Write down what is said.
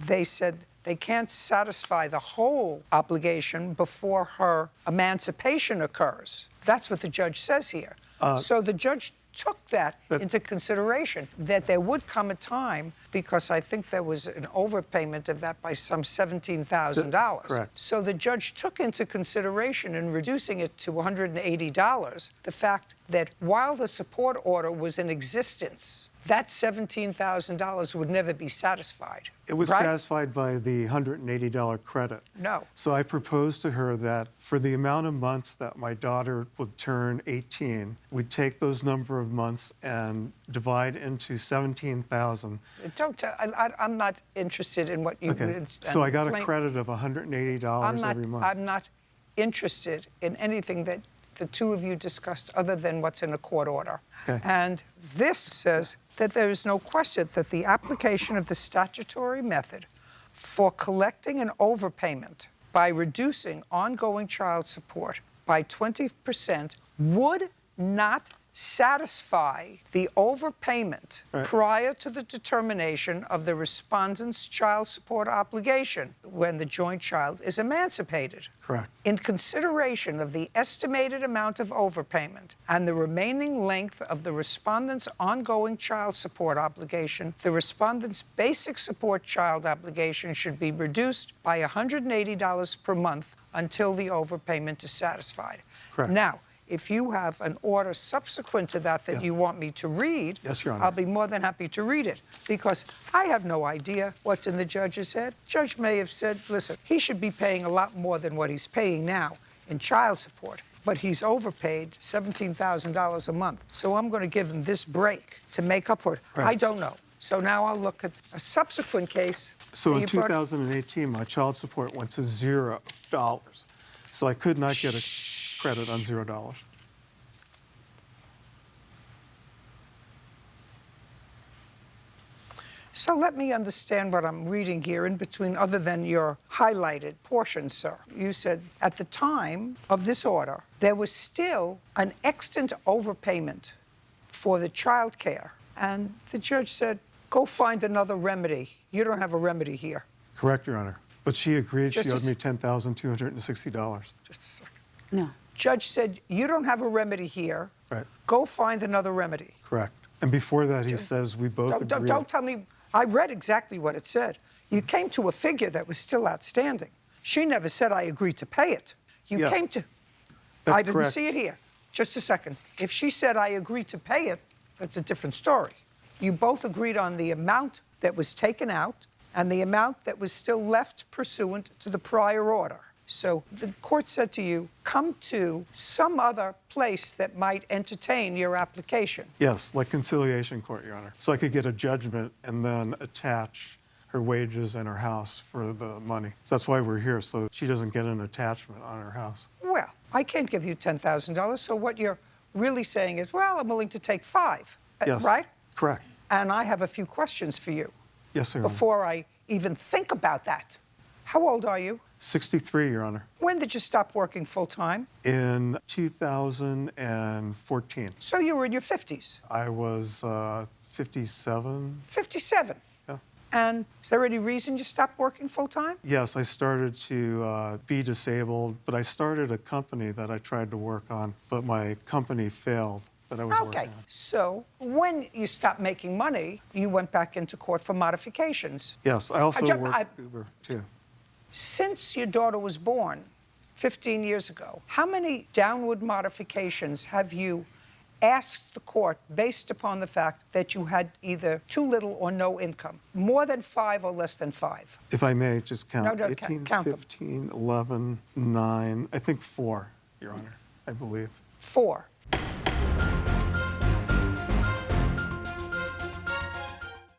they said they can't satisfy the whole obligation before her emancipation occurs. That's what the judge says here. So the judge took that into consideration, that there would come a time, because I think there was an overpayment of that by some $17,000. Correct. So the judge took into consideration in reducing it to $180 the fact that while the support order was in existence, that $17,000 would never be satisfied. It was right? satisfied by the $180 credit. No. So I proposed to her that for the amount of months that my daughter would turn 18, we'd take those number of months and divide into 17,000. I'm not interested in what you... Okay, so I got a credit of $180 every month. I'm not interested in anything that the two of you discussed other than what's in a court order. Okay. And this says that there is no question that the application of the statutory method for collecting an overpayment by reducing ongoing child support by 20% would not satisfy the overpayment prior to the determination of the respondent's child support obligation when the joint child is emancipated. Correct. In consideration of the estimated amount of overpayment and the remaining length of the respondent's ongoing child support obligation, the respondent's basic support child obligation should be reduced by $180 per month until the overpayment is satisfied. Correct. Now, if you have an order subsequent to that you want me to read, yes, Your Honor. I'll be more than happy to read it, because I have no idea what's in the judge's head. Judge may have said, listen, he should be paying a lot more than what he's paying now in child support, but he's overpaid $17,000 a month. So I'm going to give him this break to make up for it. Right. I don't know. So now I'll look at a subsequent case. So in 2018, my child support went to $0. So I could not get a credit on $0. So let me understand what I'm reading here in between, other than your highlighted portion, sir. You said at the time of this order, there was still an extant overpayment for the child care. And the judge said, go find another remedy. You don't have a remedy here. Correct, Your Honor. But she agreed she owed Just me $10,260. Just a second. No. Judge said, you don't have a remedy here. Right. Go find another remedy. Correct. And before that, he says we both agreed. Don't tell me. I read exactly what it said. You came to a figure that was still outstanding. She never said, I agreed to pay it. You came to... That's I didn't correct. see it here. Just a second. If she said, I agreed to pay it, that's a different story. You both agreed on the amount that was taken out and the amount that was still left pursuant to the prior order. So the court said to you, come to some other place that might entertain your application. Yes, like conciliation court, Your Honor. So I could get a judgment and then attach her wages and her house for the money. So that's why we're here, so she doesn't get an attachment on her house. Well, I can't give you $10,000, so what you're really saying is, well, I'm willing to take $5,000, Yes. right? Correct. And I have a few questions for you. Yes, Your Honor. Before I even think about that. How old are you? 63, Your Honor. When did you stop working full-time? In 2014. So you were in your 50s. I was 57. 57. Yeah. And is there any reason you stopped working full-time? Yes, I started to be disabled, but I started a company that I tried to work on, but my company failed that I was working on. So when you stopped making money, you went back into court for modifications. Yes, I also worked Uber, too. Since your daughter was born 15 years ago, how many downward modifications have you asked the court based upon the fact that you had either too little or no income? More than 5 or less than 5? If I may just count. No, don't 18, count them. 15, 11, 9, I think 4, Your Honor, I believe. 4.